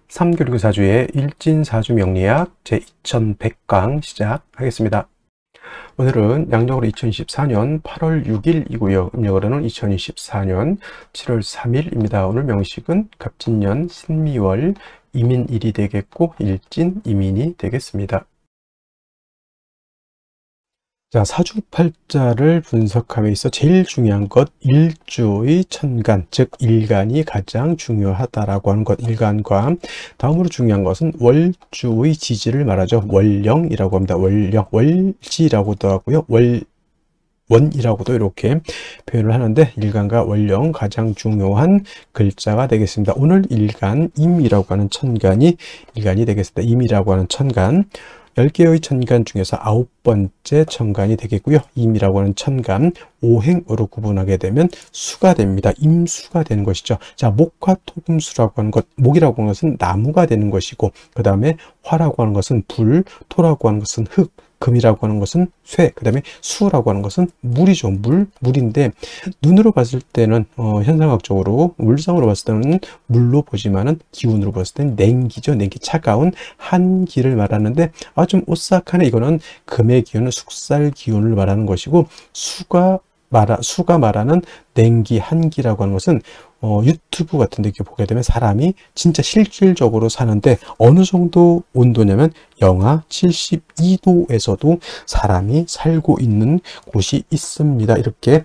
삼교육사주의 일진사주 명리학 제2100강 시작하겠습니다. 오늘은 양력으로 2024년 8월 6일이고요. 음력으로는 2024년 7월 3일입니다. 오늘 명식은 갑진년 신미월 이민일이 되겠고 일진 이민이 되겠습니다. 자, 사주팔자를 분석함에 있어 제일 중요한 것 일주의 천간, 즉 일간이 가장 중요하다라고 하는 것. 일간과 다음으로 중요한 것은 월주의 지지를 말하죠. 월령이라고 합니다. 월령, 월지라고도 하고요. 원이라고도 이렇게 표현을 하는데 일간과 월령 가장 중요한 글자가 되겠습니다. 오늘 일간 임이라고 하는 천간이 일간이 되겠습니다. 임이라고 하는 천간 10개의 천간 중에서 9번째 천간이 되겠고요. 임이라고 하는 천간 5행으로 구분하게 되면 수가 됩니다. 임수가 되는 것이죠. 자, 목화 토금수라고 하는 것, 목이라고 하는 것은 나무가 되는 것이고, 그 다음에 화라고 하는 것은 불, 토라고 하는 것은 흙, 금이라고 하는 것은 쇠, 그 다음에 수라고 하는 것은 물이죠. 물인데 눈으로 봤을 때는 현상학적으로 물상으로 봤을 때는 물로 보지만은 기운으로 봤을 때는 냉기죠. 냉기, 차가운 한기를 말하는데 좀 오싹하네. 이거는 금의 기운은 숙살 기운을 말하는 것이고 수가 말하는 냉기, 한기라고 하는 것은 유튜브 같은 데 이렇게 보게 되면 사람이 진짜 실질적으로 사는데 어느 정도 온도냐면 영하 72도에서도 사람이 살고 있는 곳이 있습니다. 이렇게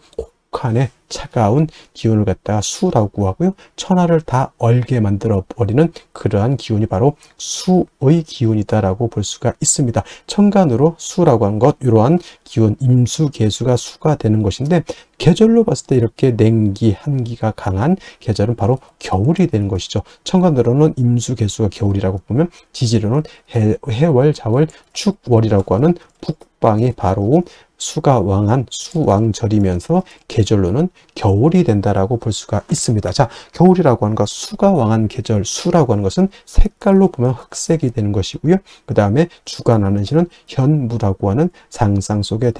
혹한의 차가운 기운을 갖다가 수라고 하고요. 천하를 다 얼게 만들어 버리는 그러한 기운이 바로 수의 기운이다라고 볼 수가 있습니다. 천간으로 수라고 하는 것, 이러한 기운, 임수, 계수가 수가 되는 것인데 계절로 봤을 때 이렇게 냉기, 한기가 강한 계절은 바로 겨울이 되는 것이죠. 천간으로는 임수, 계수가 겨울이라고 보면 지지로는 해월, 자월, 축월이라고 하는 북방이 바로 수가 왕한 수왕절이면서 계절로는 겨울이 된다라고 볼 수가 있습니다. 자, 겨울이라고 하는 것, 수가 왕한 계절, 수라고 하는 것은 색깔로 보면 흑색이 되는 것이고요. 그 다음에 주관하는 시는 현무라고 하는 상상 속의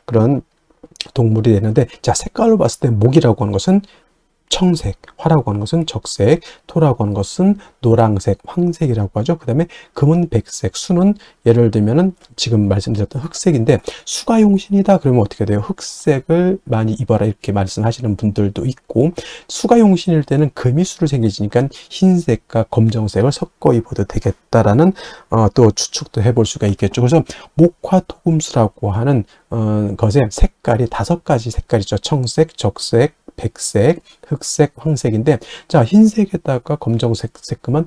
그런 동물이 되는데, 자, 색깔로 봤을 때 목이라고 하는 것은 청색, 화라고 하는 것은 적색, 토라고 하는 것은 노랑색, 황색이라고 하죠. 그 다음에 금은 백색, 수는 예를 들면은 지금 말씀드렸던 흑색인데 수가 용신이다 그러면 어떻게 돼요? 흑색을 많이 입어라 이렇게 말씀하시는 분들도 있고, 수가 용신일 때는 금이 수를 생기니까 흰색과 검정색을 섞어 입어도 되겠다라는 또 추측도 해볼 수가 있겠죠. 그래서 목화토금수라고 하는 것의 색깔이 5가지 색깔이죠. 청색, 적색, 백색, 흑색, 황색인데, 자, 흰색에다가 검정색 색금은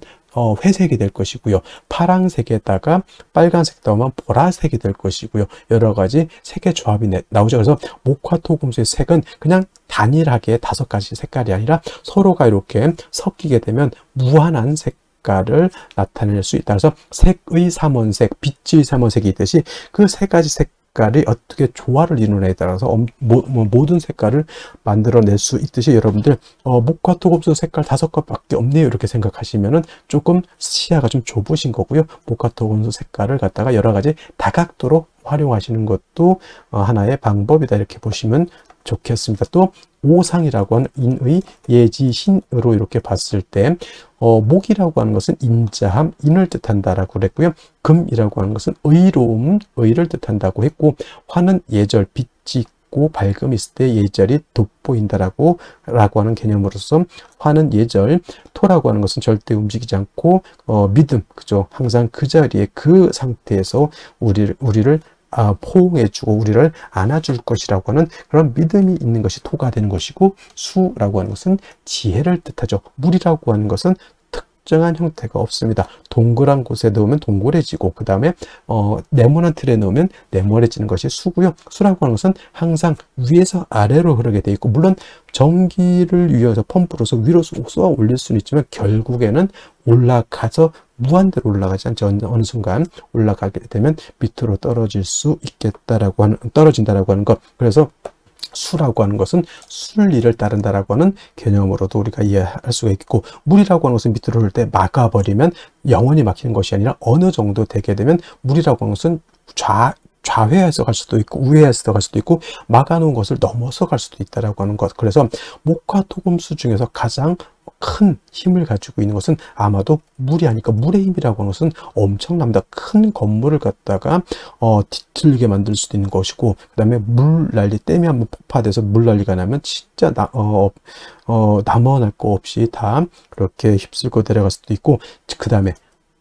회색이 될 것이고요. 파랑색에다가 빨간색 더하면 보라색이 될 것이고요. 여러 가지 색의 조합이 나오죠. 그래서 목화토금수의 색은 그냥 단일하게 5가지 색깔이 아니라 서로가 이렇게 섞이게 되면 무한한 색깔을 나타낼 수 있다. 그래서 색의 삼원색, 빛의 삼원색이 있듯이 그 3가지 색깔이 어떻게 조화를 이루느냐에 따라서 모든 색깔을 만들어낼 수 있듯이 여러분들 목화토금수 색깔 5가지밖에 없네요 이렇게 생각하시면은 조금 시야가 좀 좁으신 거고요. 목화토금수 색깔을 갖다가 여러 가지 다각도로 활용하시는 것도 하나의 방법이다 이렇게 보시면 좋겠습니다. 또 오상이라고 하는 인의 예지신으로 이렇게 봤을 때 목이라고 하는 것은 인자함, 인을 뜻한다라고 그랬고요. 금이라고 하는 것은 의로움, 의를 뜻한다고 했고, 화는 예절, 빛이 있고 밝음이 있을 때 예절이 돋보인다라고 하는 개념으로서 화는 예절, 토라고 하는 것은 절대 움직이지 않고 믿음, 그죠? 항상 그 자리에 그 상태에서 우리를 포옹해주고 우리를 안아줄 것이라고 하는 그런 믿음이 있는 것이 토가 되는 것이고, 수라고 하는 것은 지혜를 뜻하죠. 물이라고 하는 것은 특정한 형태가 없습니다. 동그란 곳에 넣으면 동그래지고, 그 다음에 네모난 틀에 넣으면 네모래지는 것이 수고요. 수라고 하는 것은 항상 위에서 아래로 흐르게 돼 있고, 물론 전기를 위해서 펌프로서 위로 쏘아 올릴 수는 있지만 결국에는 올라가서 무한대로 올라가지 않죠. 어느 순간 올라가게 되면 밑으로 떨어진다라고 하는 것. 그래서 수라고 하는 것은 순리를 따른다라고 하는 개념으로도 우리가 이해할 수가 있고, 물이라고 하는 것은 밑으로 흐를 때 막아버리면 영원히 막히는 것이 아니라 어느 정도 되게 되면 물이라고 하는 것은 좌회해서 갈 수도 있고 우회해서 갈 수도 있고 막아놓은 것을 넘어서 갈 수도 있다라고 하는 것. 그래서 목화 토금수 중에서 가장 큰 힘을 가지고 있는 것은 아마도 물이 아닐까. 물의 힘이라고 하는 것은 엄청납니다. 큰 건물을 갖다가 뒤틀리게 만들 수도 있는 것이고, 그 다음에 물난리, 댐이 한번 폭파돼서 물난리가 나면 진짜 남아날 거 없이 다 그렇게 휩쓸고 내려갈 수도 있고, 그 다음에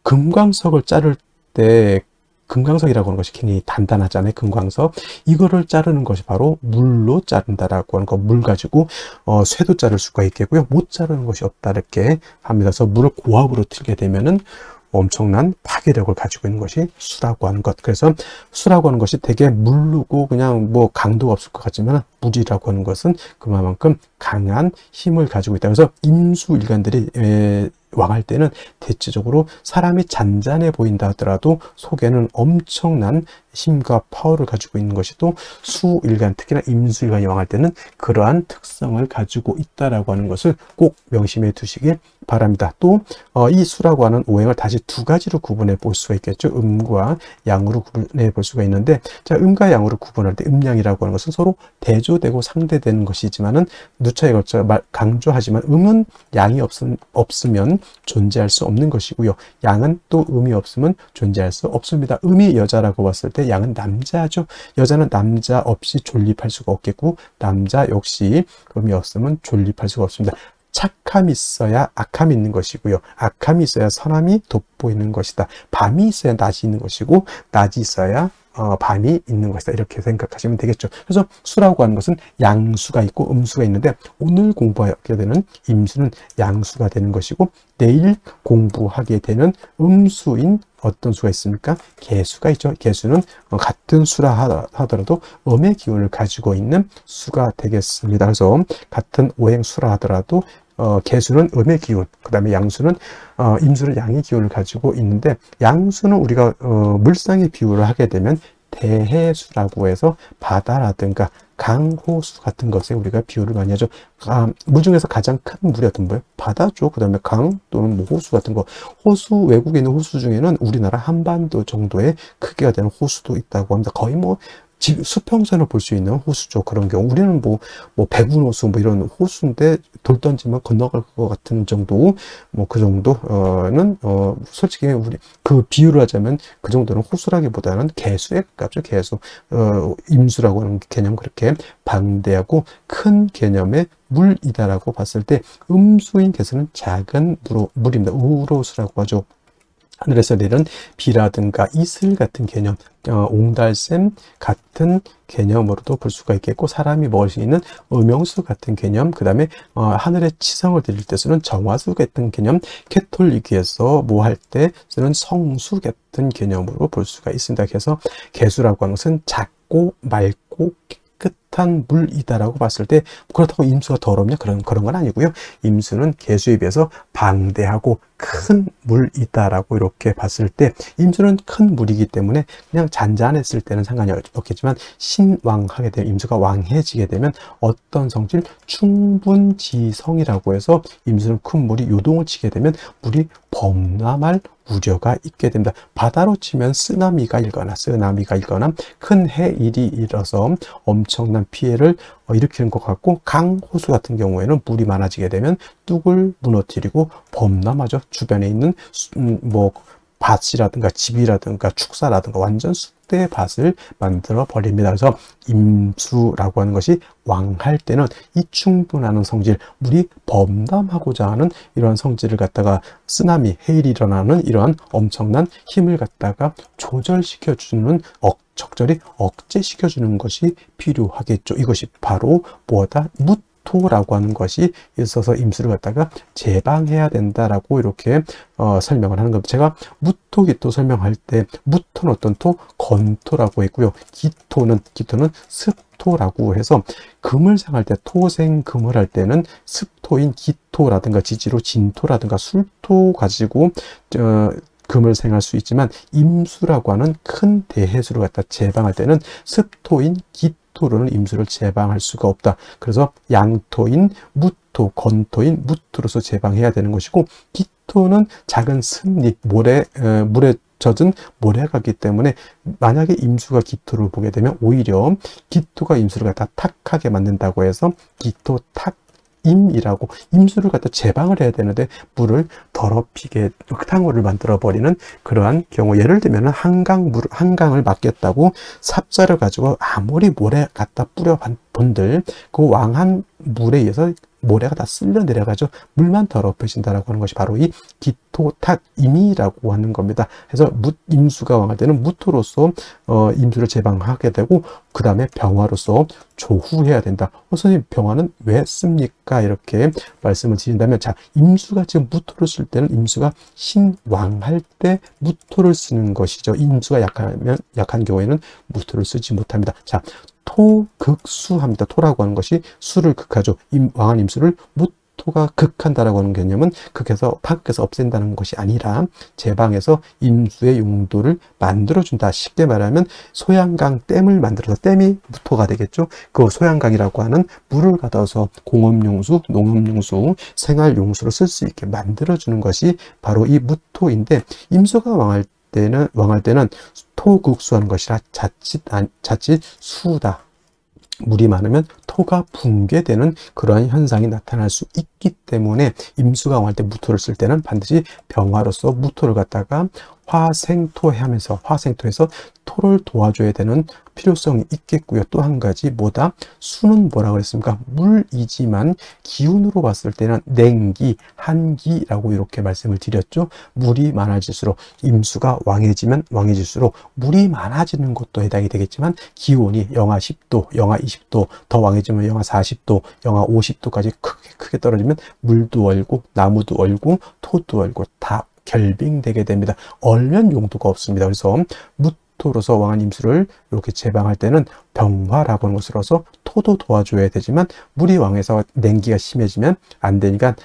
금광석을 자를 때 금광석이라고 하는 것이 굉장히 단단하잖아요. 금광석. 이거를 자르는 것이 바로 물로 자른다라고 하는 거. 물 가지고 쇠도 자를 수가 있겠고요. 못 자르는 것이 없다 이렇게 합니다. 그래서 물을 고압으로 틀게 되면은 엄청난 파괴력을 가지고 있는 것이 수라고 하는 것. 그래서 수라고 하는 것이 되게 물르고 그냥 뭐 강도가 없을 것 같지만 물이라고 하는 것은 그만큼 강한 힘을 가지고 있다. 그래서 임수일간들이 왕할 때는 대체적으로 사람이 잔잔해 보인다 하더라도 속에는 엄청난 힘과 파워를 가지고 있는 것이 또 수일간, 특히나 임수일간이 왕할 때는 그러한 특성을 가지고 있다라고 하는 것을 꼭 명심해 두시길 바랍니다. 또 이 수라고 하는 오행을 다시 두 가지로 구분해 볼 수가 있겠죠. 음과 양으로 구분해 볼 수가 있는데, 자, 음과 양으로 구분할 때 음양이라고 하는 것은 서로 대조되고 상대되는 것이지만은 누차에 걸쳐 강조하지만 음은 양이 없으면 존재할 수 없는 것이고요. 양은 또 음이 없으면 존재할 수 없습니다. 음이 여자라고 봤을 때 양은 남자죠. 여자는 남자 없이 존립할 수가 없겠고, 남자 역시 음이 없으면 존립할 수가 없습니다. 착함이 있어야 악함이 있는 것이고요. 악함이 있어야 선함이 돋보이는 것이다. 밤이 있어야 낮이 있는 것이고, 낮이 있어야 밤이 있는 것이다. 이렇게 생각하시면 되겠죠. 그래서 수라고 하는 것은 양수가 있고 음수가 있는데, 오늘 공부하게 되는 임수는 양수가 되는 것이고, 내일 공부하게 되는 음수인 어떤 수가 있습니까? 개수가 있죠. 개수는 같은 수라 하더라도 음의 기운을 가지고 있는 수가 되겠습니다. 그래서 같은 오행 수라 하더라도 개수는 음의 기운, 그 다음에 양수는 임수는 양의 기운을 가지고 있는데, 양수는 우리가 물상의 비유를 하게 되면 대해수라고 해서 바다라든가 강호수 같은 것에 우리가 비유를 많이 하죠. 물 중에서 가장 큰 물이 어떤 거예요? 바다죠. 그 다음에 강 또는 뭐 호수 같은 거. 호수, 외국에 있는 호수 중에는 우리나라 한반도 정도의 크기가 되는 호수도 있다고 합니다. 거의 뭐 수평선을 볼 수 있는 호수죠. 그런 경우 우리는 뭐 백운호수 뭐 이런 호수인데 돌 던지면 건너갈 것 같은 정도, 뭐 그 정도는 솔직히 우리 그 비유를 하자면 그 정도는 호수라기보다는 개수에 가깝죠. 개수. 임수라고 하는 개념, 그렇게 방대하고 큰 개념의 물이다라고 봤을 때 음수인 개수는 작은 물입니다. 우로수라고 하죠. 하늘에서 내리는 비라든가 이슬 같은 개념, 옹달샘 같은 개념으로도 볼 수가 있겠고, 사람이 먹을 수 있는 음용수 같은 개념, 그 다음에 하늘에 치성을 드릴 때 쓰는 정화수 같은 개념, 캐톨릭에서 뭐 할 때 쓰는 성수 같은 개념으로 볼 수가 있습니다. 그래서 개수라고 하는 것은 작고 맑고 깨끗한 물이다라고 봤을 때, 그렇다고 임수가 더럽냐? 그런 건 아니고요. 임수는 개수에 비해서 방대하고 큰 물이다라고 이렇게 봤을 때, 임수는 큰 물이기 때문에 그냥 잔잔했을 때는 상관이 없겠지만, 신왕하게 되면, 임수가 왕해지게 되면 어떤 성질? 충분지성이라고 해서 임수는 큰 물이 요동을 치게 되면 물이 범람할 우려가 있게 됩니다. 바다로 치면 쓰나미가 일거나 큰 해일이 일어서 엄청난 피해를 일으키는 것 같고, 강호수 같은 경우에는 물이 많아지게 되면 뚝을 무너뜨리고 범람하죠. 주변에 있는 뭐 밭이라든가 집이라든가 축사라든가 완전 쑥대의 밭을 만들어 버립니다. 그래서 임수라고 하는 것이 왕할 때는 이 충분한 성질, 물이 범람하고자 하는 이러한 성질을 갖다가 쓰나미, 해일이 일어나는 이러한 엄청난 힘을 갖다가 조절시켜주는, 적절히 억제시켜주는 것이 필요하겠죠. 이것이 바로 뭐다? 무토라고 하는 것이 있어서 임수를 갖다가 제방해야 된다라고 이렇게 설명을 하는 겁니다. 제가 무토, 기토 설명할 때 무토는 어떤 토? 건토라고 했고요. 기토는 습토라고 해서 금을 생할 때, 토생금을 할 때는 습토인 기토라든가 지지로 진토라든가 술토 가지고 금을 생할 수 있지만, 임수라고 하는 큰 대해수를 갖다 제방할 때는 습토인 기토로는 임수를 제방할 수가 없다. 그래서 양토인 무토, 건토인 무토로서 제방해야 되는 것이고, 기토는 작은 습립, 물에 젖은 모래가기 때문에 만약에 임수가 기토를 보게 되면 오히려 기토가 임수를 갖다 탁하게 만든다고 해서 기토 탁임이라고 임수를 갖다 제방을 해야 되는데 물을 더럽히게 흙탕물을 만들어 버리는 그러한 경우, 예를 들면 한강을 맡겼다고 삽자를 가지고 아무리 모래 갖다 뿌려 본들 그 왕한 물에 의해서 모래가 다 쓸려 내려가죠. 물만 더럽혀진다라고 하는 것이 바로 이 기토탁임이라고 하는 겁니다. 그래서 임수가 왕할 때는 무토로서 임수를 제방하게 되고, 그 다음에 병화로서 조후해야 된다. 선생님, 병화는 왜 씁니까? 이렇게 말씀을 드린다면, 자, 임수가 지금 무토를 쓸 때는 임수가 신왕할 때 무토를 쓰는 것이죠. 임수가 약한 경우에는 무토를 쓰지 못합니다. 자, 토극수합니다. 토라고 하는 것이 수를 극하죠. 왕한 임수를 무토가 극한다라고 하는 개념은 극해서 파극해서 없앤다는 것이 아니라 제방해서 임수의 용도를 만들어준다. 쉽게 말하면 소양강 댐을 만들어서 댐이 무토가 되겠죠. 그 소양강이라고 하는 물을 가둬서 공업용수, 농업용수, 생활용수로 쓸 수 있게 만들어주는 것이 바로 이 무토인데, 임수가 왕할 때는 토극수하는 것이라 자칫 수다. 물이 많으면 토가 붕괴되는 그러한 현상이 나타날 수 있기 때문에 임수가 왕할 때 무토를 쓸 때는 반드시 병화로서 무토를 갖다가 화생토해하면서 화생토에서 토를 도와줘야 되는 필요성이 있겠고요. 또 한 가지 뭐다? 수는 뭐라고 했습니까? 물이지만 기운으로 봤을 때는 냉기, 한기라고 이렇게 말씀을 드렸죠. 물이 많아질수록, 임수가 왕해지면 왕해질수록 물이 많아지는 것도 해당이 되겠지만 기온이 영하 10도, 영하 20도, 더 왕해지면 영하 40도, 영하 50도까지 크게 떨어지면 물도 얼고 나무도 얼고 토도 얼고 다 결빙되게 됩니다. 얼면 용도가 없습니다. 그래서 무토로서 왕한 임수를 이렇게 제방할 때는 병화라고 하는 것으로서 토도 도와줘야 되지만, 물이 왕해서 냉기가 심해지면 안 되니까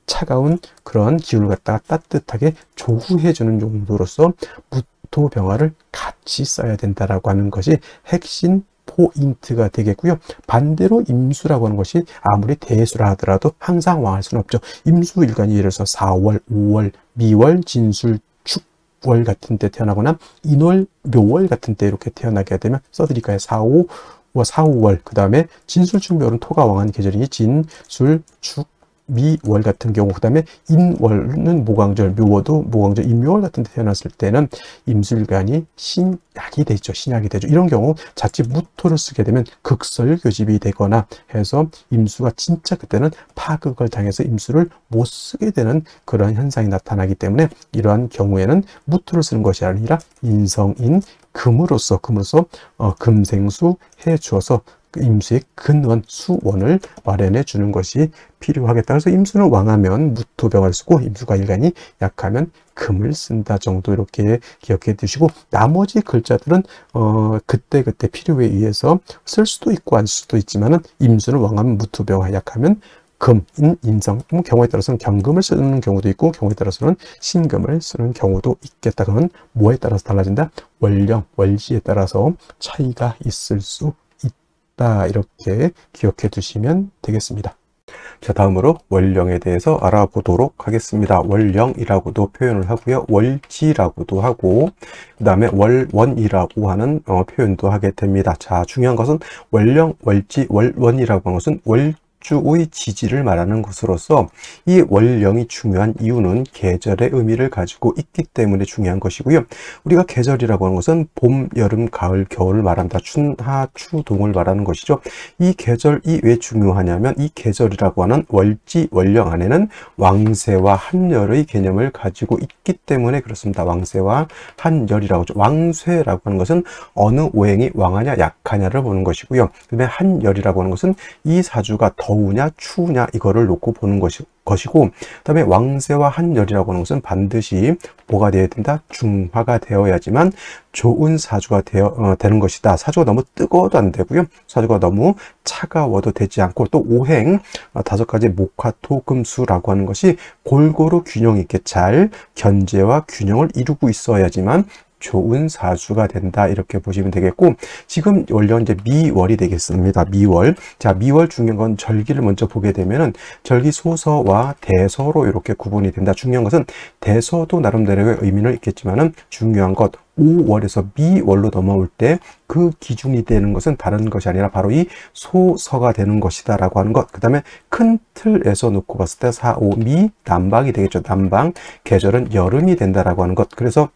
차가운 그런 기운을 갖다가 따뜻하게 조후해주는 용도로서 무토 병화를 같이 써야 된다라고 하는 것이 핵심 포인트가 되겠고요. 반대로 임수라고 하는 것이 아무리 대수라 하더라도 항상 왕할 수는 없죠. 임수 일간이 예를 들어서 4월, 5월, 미월, 진술, 축월 같은 때 태어나거나 인월, 묘월 같은 때 이렇게 태어나게 되면 써드릴까요? 4, 5월, 그 다음에 진술, 축, 묘월은 토가 왕한 계절이니 진술, 축, 미월 같은 경우, 그 다음에 인월은 모광절, 묘월도 모광절, 인묘월 같은 데 태어났을 때는 임술간이 신약이 되죠. 신약이 되죠. 이런 경우 자칫 무토를 쓰게 되면 극설교집이 되거나 해서 임수가 진짜 그때는 파극을 당해서 임수를 못 쓰게 되는 그런 현상이 나타나기 때문에, 이러한 경우에는 무토를 쓰는 것이 아니라 인성인 금으로서 금생수 해 주어서 임수의 근원, 수원을 마련해 주는 것이 필요하겠다. 그래서 임수는 왕하면 무토병을 쓰고, 임수가 일간이 약하면 금을 쓴다 정도 이렇게 기억해 두시고, 나머지 글자들은 그때 필요에 의해서 쓸 수도 있고 안 쓸 수도 있지만은, 임수는 왕하면 무토병화, 약하면 금, 인성, 경우에 따라서는 경금을 쓰는 경우도 있고 경우에 따라서는 신금을 쓰는 경우도 있겠다. 그건 뭐에 따라서 달라진다? 월령, 월지에 따라서 차이가 있을 수 있다. 이렇게 기억해 두시면 되겠습니다. 자, 다음으로 월령에 대해서 알아보도록 하겠습니다. 월령이라고도 표현을 하고요. 월지라고도 하고, 그 다음에 월원이라고 하는 표현도 하게 됩니다. 자, 중요한 것은 월령, 월지, 월원이라고 하는 것은 주의 지지를 말하는 것으로서, 이 월령이 중요한 이유는 계절의 의미를 가지고 있기 때문에 중요한 것이고요. 우리가 계절이라고 하는 것은 봄, 여름, 가을, 겨울을 말합니다. 춘하, 추동을 말하는 것이죠. 이 계절이 왜 중요하냐면, 이 계절이라고 하는 월지, 월령 안에는 왕세와 한열의 개념을 가지고 있기 때문에 그렇습니다. 왕세와 한열이라고 하죠. 왕쇠라고 하는 것은 어느 오행이 왕하냐 약하냐를 보는 것이고요. 그 다음에 한열이라고 하는 것은 이 사주가 더우냐 추우냐 이거를 놓고 보는 것이고, 그 다음에 왕세와 한열이라고 하는 것은 반드시 뭐가 되어야 된다? 중화가 되어야지만 좋은 사주가 되는 것이다. 사주가 너무 뜨거워도 안 되고요. 사주가 너무 차가워도 되지 않고, 또 오행 5가지 목화토금수라고 하는 것이 골고루 균형 있게 잘 견제와 균형을 이루고 있어야지만 좋은 사주가 된다 이렇게 보시면 되겠고, 지금 원래 이제 미월이 되겠습니다. 미월. 자, 미월 중요한 건 절기를 먼저 보게 되면은 절기 소서와 대서로 이렇게 구분이 된다. 중요한 것은 대서도 나름대로의 의미는 있겠지만은 중요한 것 5월에서 미월로 넘어올 때 그 기준이 되는 것은 다른 것이 아니라 바로 이 소서가 되는 것이다 라고 하는 것. 그 다음에 큰 틀에서 놓고 봤을 때 4, 5, 미, 남방이 되겠죠. 남방, 계절은 여름이 된다라고 하는 것. 그래서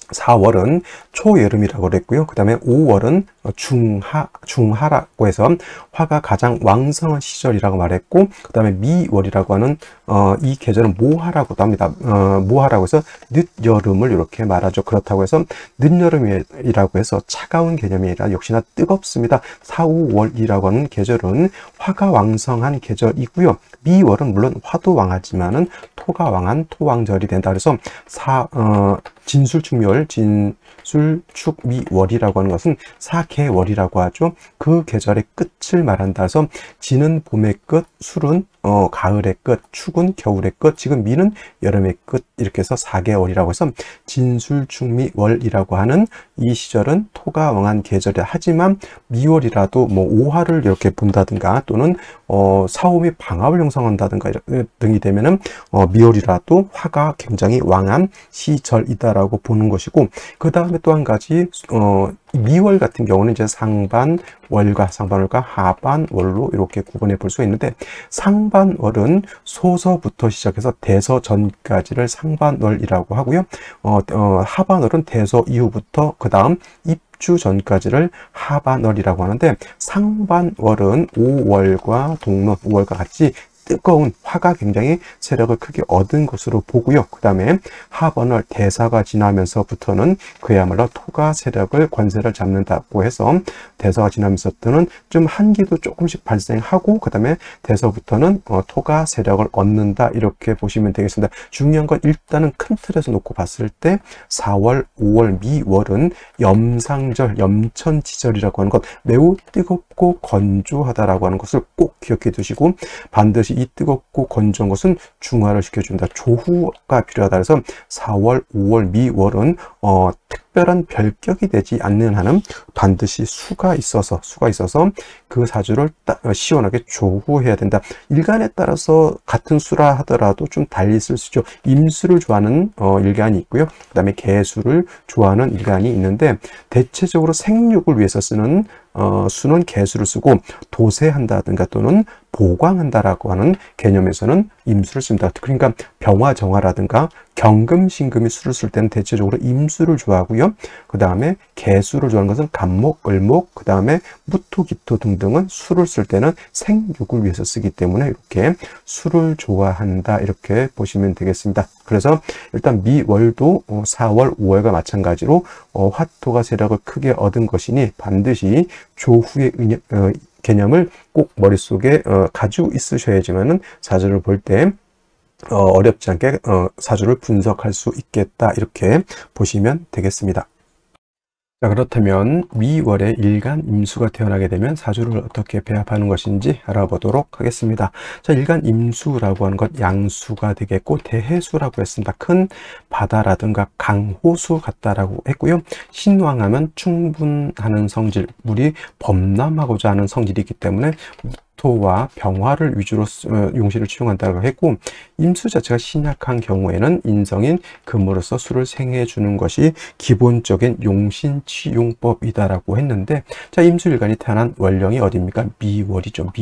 4월은 초여름이라고 그랬고요. 그 다음에 5월은 중하라고 해서 화가 가장 왕성한 시절이라고 말했고, 그 다음에 미월이라고 하는 이 계절은 모하라고도 합니다. 모하라고 해서 늦여름을 이렇게 말하죠. 그렇다고 해서 늦여름이라고 해서 차가운 개념이 아니라 역시나 뜨겁습니다. 4, 5월이라고 하는 계절은 화가 왕성한 계절이고요. 미월은 물론 화도 왕하지만은 토가 왕한 토왕절이 된다. 그래서 진술축미월, 진술축미월이라고 하는 것은 사계월이라고 하죠. 그 계절의 끝을 말한다 해서 진은 봄의 끝, 술은 가을의 끝, 축은 겨울의 끝, 지금 미는 여름의 끝, 이렇게 해서 4개월이라고 해서 진술축미월이라고 하는 이 시절은 토가 왕한 계절이다. 하지만 미월이라도 뭐 오화를 이렇게 본다든가 또는 사오미 방압을 형성한다든가 등이 되면은 미월이라도 화가 굉장히 왕한 시절이다라고 보는 것이고, 그 다음에 또 한 가지 미월 같은 경우는 이제 상반월과 하반월로 이렇게 구분해 볼 수 있는데, 상반월은 소서부터 시작해서 대서 전까지를 상반월이라고 하고요. 하반월은 대서 이후부터 그 다음 입주 전까지를 하반월이라고 하는데, 상반월은 5월과 동론, 5월과 같이 뜨거운 화가 굉장히 세력을 크게 얻은 것으로 보고요. 그 다음에 하반월 대사가 지나면서부터는 그야말로 토가 세력을 권세를 잡는다고 해서 대사가 지나면서부터는 좀 한기도 조금씩 발생하고, 그 다음에 대서부터는 토가 세력을 얻는다 이렇게 보시면 되겠습니다. 중요한 건 일단은 큰 틀에서 놓고 봤을 때 4월, 5월, 미월은 염상절, 염천지절이라고 하는 것, 매우 뜨겁고 건조하다라고 하는 것을 꼭 기억해 두시고, 반드시 이 뜨겁고 건조한 것은 중화를 시켜준다. 조후가 필요하다. 그래서 4월, 5월, 미월은 특별한 별격이 되지 않는 한은 반드시 수가 있어서 그 사주를 시원하게 조후해야 된다. 일간에 따라서 같은 수라 하더라도 좀 달리 쓸 수 있죠. 임수를 좋아하는 일간이 있고요. 그 다음에 개수를 좋아하는 일간이 있는데, 대체적으로 생육을 위해서 쓰는 수는 개수를 쓰고, 도세한다든가 또는 보광한다라고 하는 개념에서는 임수를 씁니다. 그러니까 병화정화라든가 경금신금이 수를 쓸 때는 대체적으로 임수를 좋아하고요. 그 다음에 개수를 좋아하는 것은 간목, 을목, 그 다음에 무토, 기토 등등은 수를 쓸 때는 생육을 위해서 쓰기 때문에 이렇게 수를 좋아한다 이렇게 보시면 되겠습니다. 그래서 일단 미월도 4월, 5월과 마찬가지로 화토가 세력을 크게 얻은 것이니 반드시 조후의 개념을 꼭 머릿속에 가지고 있으셔야지만은 사주를 볼 때 어렵지 않게 사주를 분석할 수 있겠다 이렇게 보시면 되겠습니다. 자, 그렇다면 미월에 일간 임수가 태어나게 되면 사주를 어떻게 배합하는 것인지 알아보도록 하겠습니다. 자, 일간 임수라고 하는 것 양수가 되겠고, 대해수라고 했습니다. 큰 바다라든가 강호수 같다라고 했고요. 신왕하면 충분하는 성질, 물이 범람하고자 하는 성질이 있기 때문에 토와 병화를 위주로 용시를 취용한다고 했고, 임수 자체가 신약한 경우에는 인성인 금으로서 수를 생해 주는 것이 기본적인 용신 취용법이다라고 했는데, 자, 임수일간이 태어난 월령이 어디입니까? 미월이죠.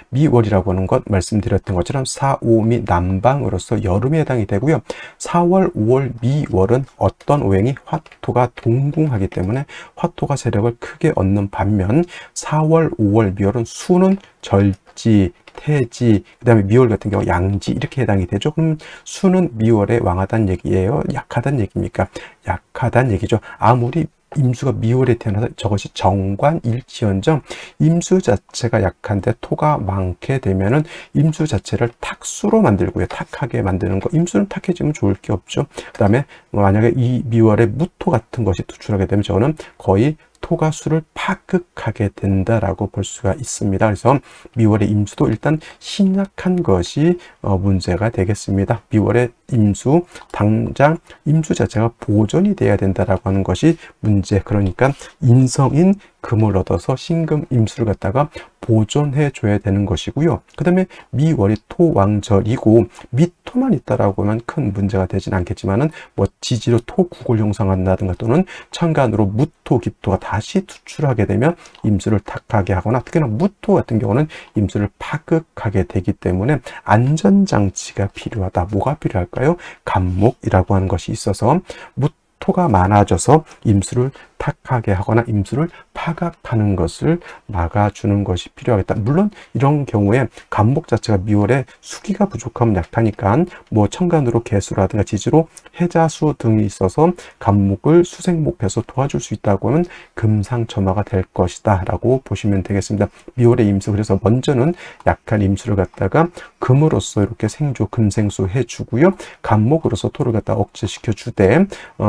미월이라고 하는 것 말씀드렸던 것처럼 4, 5 및 남방으로서 여름에 해당이 되고요. 4월, 5월, 미월은 어떤 오행이 화토가 동궁하기 때문에 화토가 세력을 크게 얻는 반면 4월, 5월, 미월은 수는 절지, 태지, 그 다음에 미월 같은 경우 양지 이렇게 해당이 되죠. 그럼 수는 미월에 왕하다는 얘기예요? 약하다는 얘기입니까? 약하다는 얘기죠. 아무리 임수가 미월에 태어나서 저것이 정관일지언정 임수 자체가 약한데 토가 많게 되면은 임수 자체를 탁수로 만들고요. 탁하게 만드는 거. 임수는 탁해지면 좋을 게 없죠. 그 다음에 만약에 이 미월에 무토 같은 것이 투출하게 되면 저는 거의 토가 수를 파극하게 된다라고 볼 수가 있습니다. 그래서 미월의 임수도 일단 신약한 것이 문제가 되겠습니다. 미월의 임수, 당장 임수 자체가 보존이 돼야 된다라고 하는 것이 문제. 그러니까 인성인 금을 얻어서 신금 임수를 갖다가 보존해 줘야 되는 것이고요. 그 다음에 미월이 토왕절이고 미토만 있다라고 하면 큰 문제가 되진 않겠지만은 뭐 지지로 토국을 형성한다든가 또는 천간으로 무토, 기토가 다시 투출하게 되면 임수를 탁하게 하거나 특히나 무토 같은 경우는 임수를 파극하게 되기 때문에 안전장치가 필요하다. 뭐가 필요할까요? 간목이라고 하는 것이 있어서 무토가 많아져서 임수를 탁하게 하거나 임수를 파각하는 것을 막아주는 것이 필요하겠다. 물론 이런 경우에 간목 자체가 미월에 수기가 부족하면 약하니까 뭐 천간으로 개수라든가 지지로 해자수 등이 있어서 간목을 수생목해서 도와줄 수 있다고 하면 금상첨화가 될 것이다 라고 보시면 되겠습니다. 미월의 임수, 그래서 먼저는 약한 임수를 갖다가 금으로서 이렇게 생조 금생수 해주고요. 간목으로서 토를 갖다 억제시켜 주되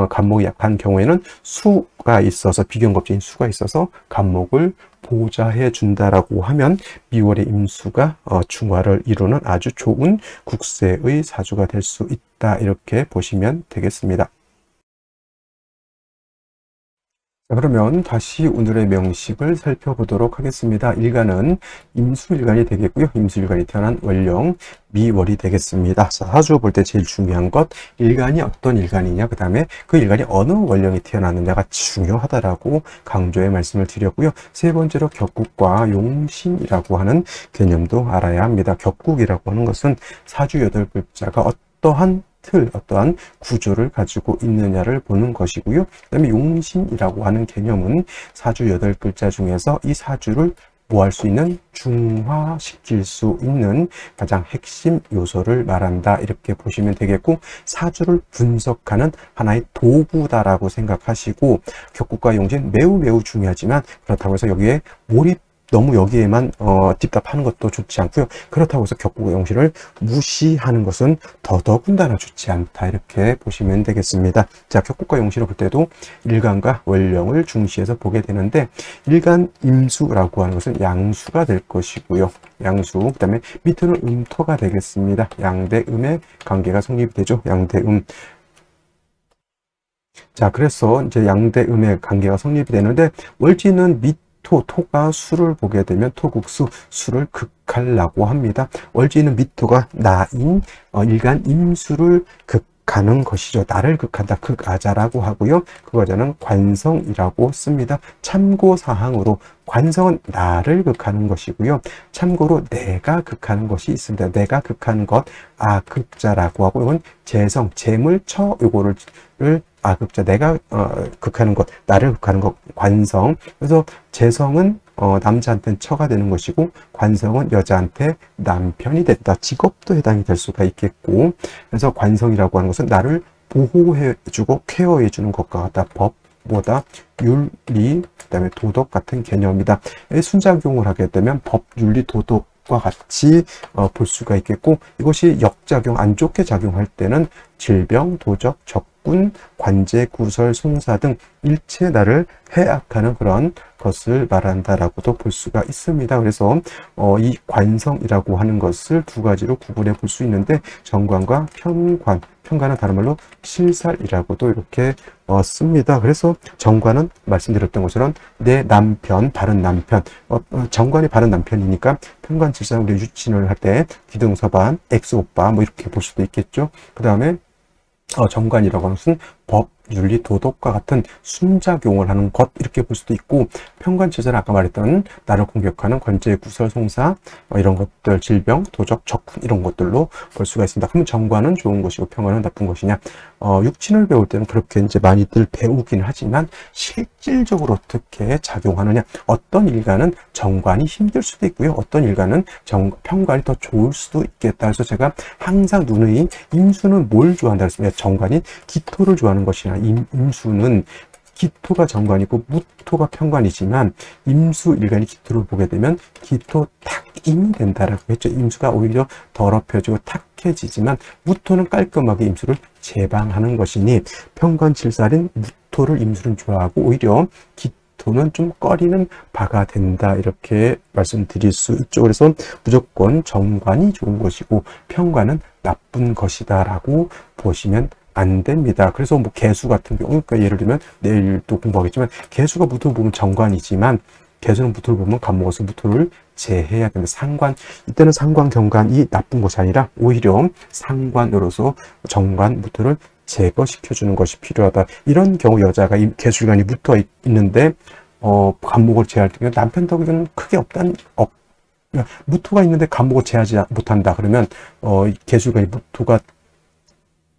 간목이 약한 경우에는 수가 있어서 비견겁제인 수가 있어서 간목을 보좌해 준다라고 하면 미월의 임수가 중화를 이루는 아주 좋은 국세의 사주가 될 수 있다, 이렇게 보시면 되겠습니다. 자, 그러면 다시 오늘의 명식을 살펴보도록 하겠습니다. 일간은 임수일간이 되겠고요. 임수일간이 태어난 월령 미월이 되겠습니다. 자, 사주 볼 때 제일 중요한 것, 일간이 어떤 일간이냐, 그 다음에 그 일간이 어느 월령이 태어났느냐가 중요하다라고 강조의 말씀을 드렸고요. 세 번째로 격국과 용신이라고 하는 개념도 알아야 합니다. 격국이라고 하는 것은 사주 8글자가 어떠한 구조를 가지고 있느냐를 보는 것이고요. 그 다음에 용신이라고 하는 개념은 사주 8글자 중에서 이 사주를 뭐 할 수 있는, 중화시킬 수 있는 가장 핵심 요소를 말한다, 이렇게 보시면 되겠고, 사주를 분석하는 하나의 도구다라고 생각하시고, 격국과 용신 매우 중요하지만 그렇다고 해서 여기에 너무 여기에만 딥답하는 것도 좋지 않고요. 그렇다고 해서 격국과 용신을 무시하는 것은 더더군다나 좋지 않다, 이렇게 보시면 되겠습니다. 자, 격국과 용신을 볼 때도 일간과 월령을 중시해서 보게 되는데, 일간 임수라고 하는 것은 양수가 될 것이고요. 양수, 그 다음에 밑에는 음토가 되겠습니다. 양대음의 관계가 성립이 되죠. 양대음. 자, 그래서 이제 양대음의 관계가 성립이 되는데, 월지는 토가 수를 보게 되면 토국수, 수를 극하려고 합니다. 월지는 미토가 나인 일간 임수를 극하는 것이죠. 나를 극한다, 극아자라고 하고요. 그 아자는 관성이라고 씁니다. 참고사항으로 관성은 나를 극하는 것이고요. 참고로 내가 극하는 것이 있습니다. 내가 극하는 것 아극자라고 하고, 이건 재성, 재물처, 요거를 아극자, 내가 극하는 것, 나를 극하는 것, 관성. 그래서 재성은 남자한테는 처가 되는 것이고, 관성은 여자한테 남편이 됐다. 직업도 해당이 될 수가 있겠고, 그래서 관성이라고 하는 것은 나를 보호해주고 케어해주는 것과 같다. 법보다 윤리, 그 다음에 도덕 같은 개념이다. 순작용을 하게 되면 법, 윤리, 도덕과 같이 볼 수가 있겠고, 이것이 역작용, 안 좋게 작용할 때는 질병, 도적, 적군, 관제, 구설, 송사 등 일체 나를 해악하는 그런 것을 말한다라고도 볼 수가 있습니다. 그래서 이 관성이라고 하는 것을 두 가지로 구분해 볼 수 있는데, 정관과 편관, 편관은 다른 말로 실살이라고도 이렇게 씁니다. 그래서 정관은 말씀드렸던 것처럼 내 남편, 바른 남편, 정관이 바른 남편이니까 편관, 실살, 우리 유친을 할 때 기둥서반, 엑스오빠 뭐 이렇게 볼 수도 있겠죠. 그 다음에 정관이라고 하는 것은 법, 윤리, 도덕과 같은 순작용을 하는 것, 이렇게 볼 수도 있고, 편관치자는 아까 말했던 나를 공격하는 관제, 구설, 송사 이런 것들, 질병, 도적, 적군 이런 것들로 볼 수가 있습니다. 그러면 정관은 좋은 것이고 편관은 나쁜 것이냐? 육친을 배울 때는 그렇게 이제 많이들 배우긴 하지만 실질적으로 어떻게 작용하느냐? 어떤 일간은 정관이 힘들 수도 있고요. 어떤 일간은 편관이 더 좋을 수도 있겠다. 그래서 제가 항상 누누이 임수는 뭘 좋아한다 그랬습니다. 정관이 기토를 좋아하는 것이나, 임수는 기토가 정관이고 무토가 편관이지만 임수 일간이 기토를 보게 되면 기토 탁임이 된다라고 했죠. 임수가 오히려 더럽혀지고 탁해지지만 무토는 깔끔하게 임수를 제방하는 것이니 편관칠살인 무토를 임수는 좋아하고, 오히려 토는 좀 꺼리는 바가 된다, 이렇게 말씀드릴 수 있죠. 그래서 무조건 정관이 좋은 것이고 편관은 나쁜 것이다 라고 보시면 안 됩니다. 그래서 뭐 개수 같은 경우, 그러니까 예를 들면 내일도 공부하겠지만 개수가 무토를 보면 정관이지만 개수는 무토를 보면 갑목에서 무토를 제해야 됩니다. 상관, 이때는 상관 경관이 나쁜 것이 아니라 오히려 상관으로서 정관 무토를 제거시켜 주는 것이 필요하다. 이런 경우 여자가 개수일간이 붙어 있는데 갑목을 제할 때 남편 덕은 크게 무토가 있는데 갑목을 제하지 못한다. 그러면 개수일간이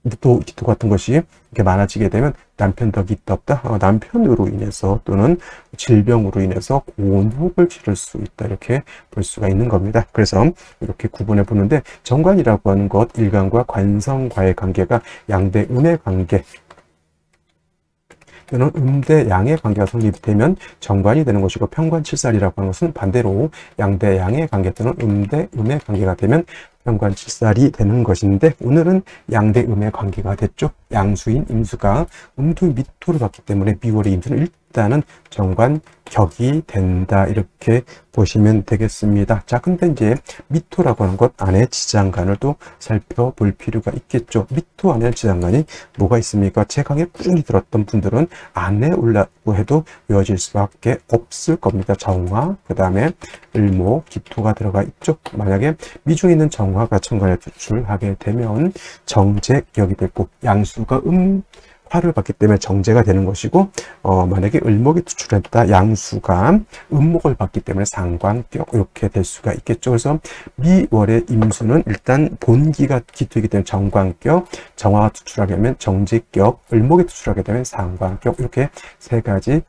무토, 기토 같은 것이 이렇게 많아지게 되면 남편 덕이 있다 없다? 남편으로 인해서 또는 질병으로 인해서 곤혹을 치를 수 있다, 이렇게 볼 수가 있는 겁니다. 그래서 이렇게 구분해 보는데 정관이라고 하는 것, 일간과 관성과의 관계가 양대 음의 관계, 또는 음대 양의 관계가 성립되면 정관이 되는 것이고, 편관칠살이라고 하는 것은 반대로 양대 양의 관계 또는 음대 음의 관계가 되면 편관칠살이 되는 것인데, 오늘은 양대 음의 관계가 됐죠. 양수인 임수가 음토 미토를 받기 때문에 미월의 임수는 일단은 정관 격이 된다, 이렇게 보시면 되겠습니다. 자, 근데 이제 미토라고 하는 것 안에 지장간을 또 살펴볼 필요가 있겠죠. 미토 안에 지장간이 뭐가 있습니까? 제 강의 꾸준히 들었던 분들은 안에 올라고 해도 외워질 수밖에 없을 겁니다. 정화, 그 다음에 을목, 기토가 들어가 있죠. 만약에 미중에 있는 정화가 천간에 투출하게 되면 정제격이 되고, 양수가 화를 받기 때문에 정제가 되는 것이고, 만약에 을목이 투출했다, 양수가 음목을 받기 때문에 상관격, 이렇게 될 수가 있겠죠. 그래서 미월의 임수는 일단 본기가 기토이기 때문에 정관격, 정화가 투출하게 되면 정제격, 을목이 투출하게 되면 상관격, 이렇게 세 가지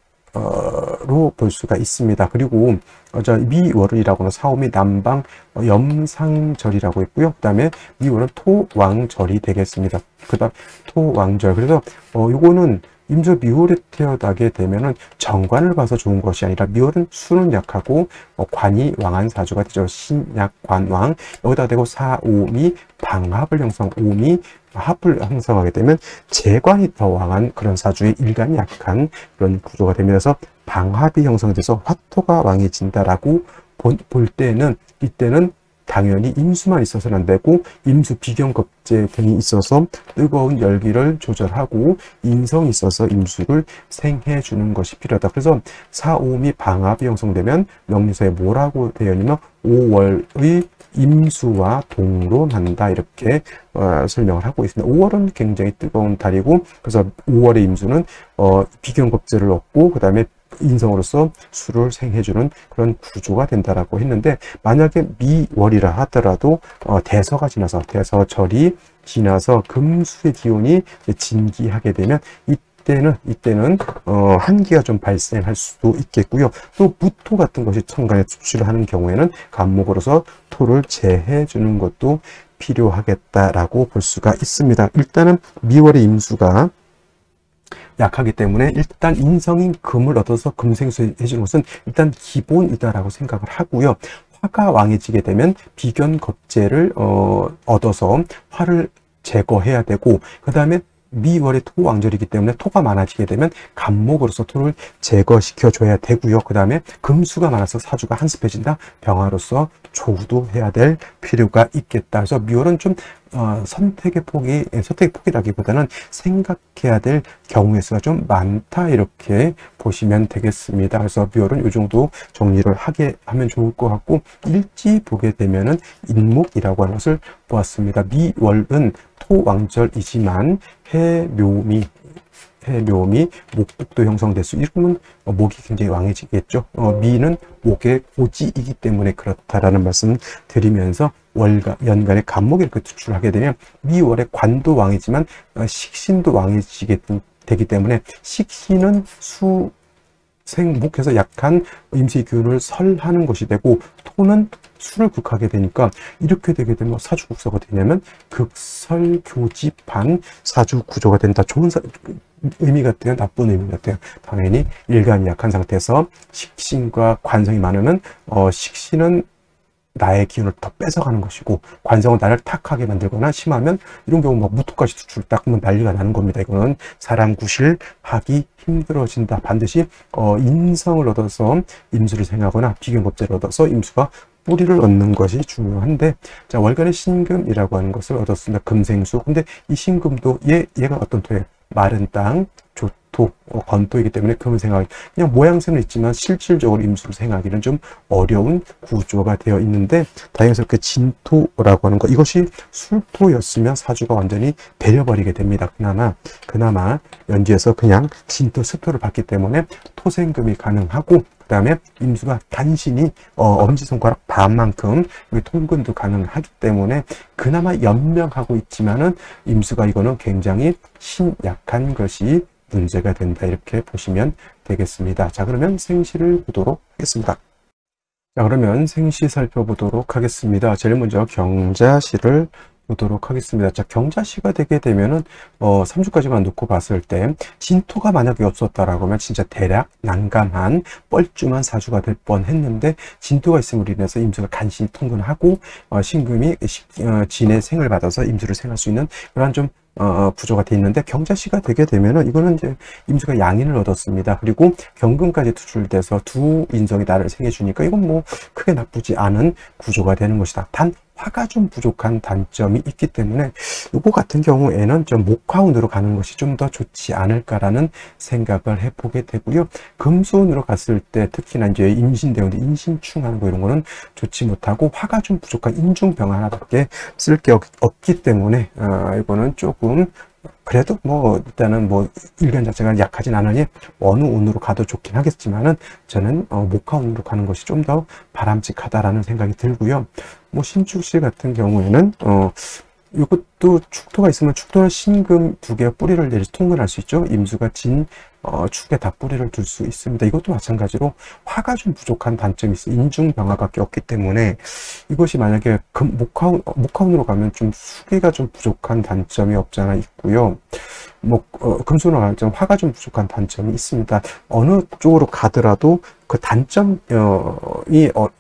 로 볼 수가 있습니다. 그리고 미월이라고는 사오미 남방 염상절이라고 있고요. 그 다음에 미월은 토왕절이 되겠습니다. 그 다음 토왕절. 그래서 요거는 임수 미월에 태어나게 되면은 정관을 봐서 좋은 것이 아니라, 미월은 수는 약하고 관이 왕한 사주가 되죠. 신약관왕, 여기다 대고 사오미 방합을 형성, 오미 합을 형성하게 되면 재관이 더 왕한 그런 사주의 일간이 약한 그런 구조가 되면서 방합이 형성돼서 화토가 왕해진다라고 볼 때는, 이때는 당연히 임수만 있어서는 안 되고 임수 비견겁제 등이 있어서 뜨거운 열기를 조절하고 인성이 있어서 임수를 생해 주는 것이 필요하다. 그래서 사오미 방합이 형성되면 명리서에 뭐라고 되어 있냐면 5월의 임수와 동론한다, 이렇게 설명을 하고 있습니다. 5월은 굉장히 뜨거운 달이고, 그래서 5월의 임수는 비견겁제를 얻고 그 다음에 인성으로서 수를 생해주는 그런 구조가 된다라고 했는데, 만약에 미월이라 하더라도 대서가 지나서, 대서절이 지나서 금수의 기운이 진기하게 되면 이때는 한기가 좀 발생할 수도 있겠고요. 또 무토 같은 것이 천간에 투출을 하는 경우에는 간목으로서 토를 제해 주는 것도 필요하겠다라고 볼 수가 있습니다. 일단은 미월의 임수가 약하기 때문에 일단 인성인 금을 얻어서 금생수 해주는 것은 일단 기본이다라고 생각을 하고요. 화가 왕해지게 되면 비견겁제를 얻어서 화를 제거해야 되고, 그 다음에 미월의 토왕절이기 때문에 토가 많아지게 되면 간목으로서 토를 제거시켜 줘야 되고요. 그 다음에 금수가 많아서 사주가 한습해진다, 병화로서 조우도 해야 될 필요가 있겠다. 그래서 미월은 좀 선택의 폭이라기보다는 생각해야 될 경우의 수가 좀 많다, 이렇게 보시면 되겠습니다. 그래서 미월은 이 정도 정리를 하면 좋을 것 같고, 일지 보게 되면은 인목이라고 하는 것을 보았습니다. 미월은 토왕절이지만 해묘미 목복도 형성될 수, 이러면 목이 굉장히 왕해지겠죠. 미는 목의 고지이기 때문에 그렇다라는 말씀 드리면서, 연간의 간목이 이렇게 투출하게 되면 미월의 관도 왕이지만 식신도 왕해지게 되기 때문에, 식신은 생목해서 약한 임수의 기운을 설하는 것이 되고, 토는 수를 극하게 되니까 이렇게 되게 되면 사주 국서가 되냐면 극설교집한 사주 구조가 된다. 좋은 의미 같아요, 나쁜 의미 같아요. 당연히 일간이 약한 상태에서 식신과 관성이 많으면 식신은 나의 기운을 더 뺏어가는 것이고, 관성은 나를 탁하게 만들거나, 심하면 이런 경우 막 무토까지 투출 닦으면 난리가 나는 겁니다. 이거는 사람 구실하기 힘들어진다. 반드시 인성을 얻어서 임수를 생하거나 비견법제를 얻어서 임수가 뿌리를 얻는 것이 중요한데, 자, 월간의 신금이라고 하는 것을 얻었습니다. 금생수. 근데 이 신금도 얘가 어떤 토예요? 마른 땅, 조토, 건토이기 때문에 금을 생각하기, 그냥 모양새는 있지만 실질적으로 임수를 생각하기는 좀 어려운 구조가 되어 있는데, 다행스럽게 진토라고 하는 것, 이것이 술토였으면 사주가 완전히 배려버리게 됩니다. 그나마 연지에서 그냥 진토, 습토를 받기 때문에 토생금이 가능하고, 그 다음에 임수가 단신이 엄지손가락 반만큼 통근도 가능하기 때문에 그나마 연명하고 있지만은 임수가 이거는 굉장히 신약한 것이 문제가 된다, 이렇게 보시면 되겠습니다. 자, 그러면 생시를 보도록 하겠습니다. 자, 그러면 생시 살펴보도록 하겠습니다. 제일 먼저 경자시를 보도록 하겠습니다. 자, 경자시가 되게 되면은 3주까지만 놓고 봤을 때 진토가 만약에 없었다라고 하면 진짜 대략 난감한 뻘쭘한 사주가 될 뻔했는데, 진토가 있음으로 인해서 임수가 간신히 통근하고 신금이 진의 생을 받아서 임수를 생할 수 있는 그러한 좀 구조가 돼 있는데, 경자시가 되게 되면은 이거는 이제 임수가 양인을 얻었습니다. 그리고 경금까지 투출돼서 두 인성이 나를 생해주니까 이건 뭐 크게 나쁘지 않은 구조가 되는 것이다. 단 화가 좀 부족한 단점이 있기 때문에 이거 같은 경우에는 좀 목화운으로 가는 것이 좀 더 좋지 않을까라는 생각을 해보게 되고요. 금수운으로 갔을 때 특히나 이제 임신대운데 인신충하는 거 이런 거는 좋지 못하고, 화가 좀 부족한 인중병 하나밖에 쓸 게 없기 때문에 이거는 조금 그래도 뭐 일단은 뭐 일간 자체가 약하진 않으니 어느 운으로 가도 좋긴 하겠지만은 저는 목화운으로 가는 것이 좀 더 바람직하다라는 생각이 들고요. 뭐 신축시 같은 경우에는 이것도 축토가 있으면 축토는 신금 두 개의 뿌리를 내리 통근할 수 있죠. 임수가 진 축에 다 뿌리를 둘 수 있습니다. 이것도 마찬가지로 화가 좀 부족한 단점이 있어요. 인중병화밖에 없기 때문에 이것이 만약에 목화운으로 가면 좀 수기가 좀 부족한 단점이 없잖아 있고요. 금수로 가면 좀 화가 좀 부족한 단점이 있습니다. 어느 쪽으로 가더라도 그 단점이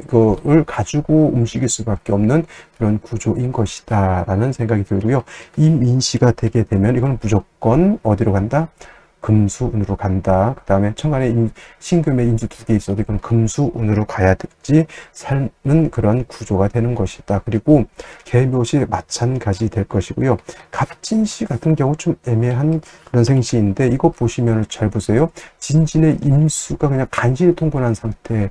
그걸 가지고 움직일 수밖에 없는 그런 구조인 것이다라는 생각이 들고요. 이 민시가 되게 되면 이거는 무조건 어디로 간다? 금수운으로 간다. 그 다음에 천간에 신금의 임수 두 개 있어도 이건 금수운으로 가야 되지 사는 그런 구조가 되는 것이다. 그리고 계묘시 마찬가지 될 것이고요. 갑진시 같은 경우 좀 애매한 그런 생시인데, 이거 보시면 잘 보세요. 진진의 임수가 그냥 간신히 통근한 상태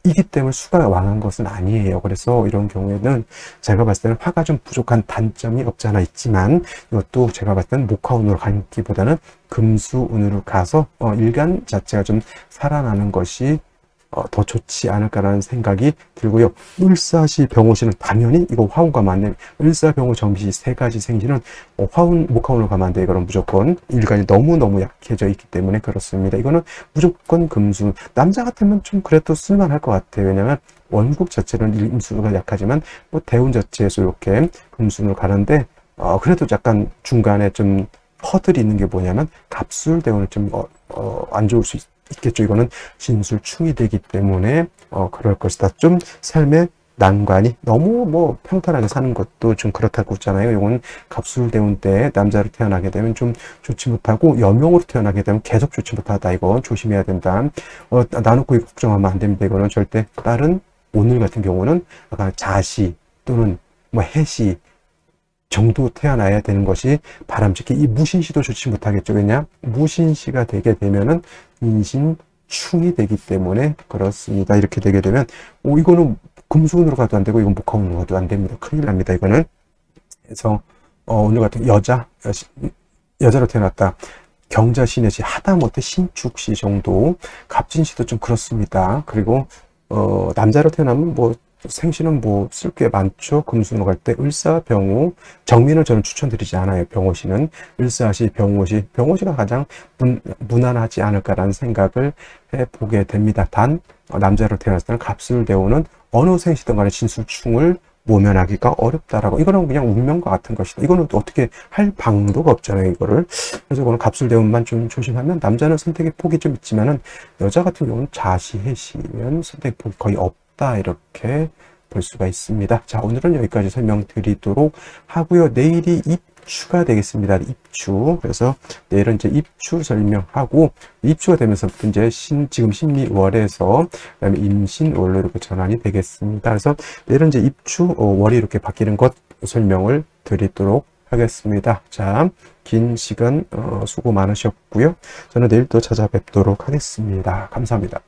이기 때문에 수가 왕한 것은 아니에요. 그래서 이런 경우에는 제가 봤을 때는 화가 좀 부족한 단점이 없지 않아 있지만, 이것도 제가 봤을 때는 목화운으로 가기보다는 금수운으로 가서 일간 자체가 좀 살아나는 것이 더 좋지 않을까라는 생각이 들고요. 을사시 병호시는 당연히 이거 화운과 맞는 을사 병호 정비시 세 가지 생시는 목화운으로 가면 안 돼. 이거는 무조건 일간이 너무너무 약해져 있기 때문에 그렇습니다. 이거는 무조건 금수. 남자 같으면 좀 그래도 쓸만할 것 같아요. 왜냐면 원국 자체는 임수가 약하지만 뭐 대운 자체에서 이렇게 금수로 가는데 그래도 약간 중간에 좀 허들이 있는 게 뭐냐면 갑술대운을 좀 안 좋을 수 있겠죠. 이거는 진술충이 되기 때문에 그럴 것이다. 좀 삶의 난관이 너무 뭐 평탄하게 사는 것도 좀 그렇다고 했잖아요. 이건 갑술대운 때 남자로 태어나게 되면 좀 좋지 못하고, 여명으로 태어나게 되면 계속 좋지 못하다. 이건 조심해야 된다. 나놓고 걱정하면 안 됩니다. 이거는 절대. 딸은 오늘 같은 경우는 자시 또는 뭐 해시 정도 태어나야 되는 것이 바람직해. 이 무신시도 좋지 못하겠죠. 왜냐? 무신시가 되게 되면은 인신충이 되기 때문에 그렇습니다. 이렇게 되게 되면 이거는 금수운으로 가도 안 되고 이건 목화운으로 가도 안 됩니다. 큰일 납니다. 이거는. 그래서 오늘 같은 여자로 태어났다. 경자신의 하다못해 신축시 정도, 갑진시도 좀 그렇습니다. 그리고 남자로 태어나면 뭐 생시는 뭐 쓸 게 많죠. 금수로 갈 때 을사, 병호, 정민을 저는 추천드리지 않아요. 병호시는 을사시, 병호시가 가장 무난하지 않을까라는 생각을 해보게 됩니다. 단 남자로 태어났을 때는 갑술대운은 어느 생시든 간에 진술충을 모면하기가 어렵다라고. 이거는 그냥 운명과 같은 것이다. 이거는 어떻게 할 방도가 없잖아요. 이거를. 그래서 이거는 갑술대운만 좀 조심하면, 남자는 선택의 폭이 좀 있지만은 여자 같은 경우는 자시, 해시면 선택의 폭이 거의 없다, 이렇게 볼 수가 있습니다. 자, 오늘은 여기까지 설명드리도록 하고요. 내일이 입추가 되겠습니다. 입추. 그래서 내일은 이제 입추 설명하고, 입추가 되면서부터 이제 지금 신미월에서 그다음에 임신월로 이렇게 전환이 되겠습니다. 그래서 내일은 이제 입추 월이 이렇게 바뀌는 것 설명을 드리도록 하겠습니다. 자, 긴 시간 수고 많으셨고요. 저는 내일 또 찾아뵙도록 하겠습니다. 감사합니다.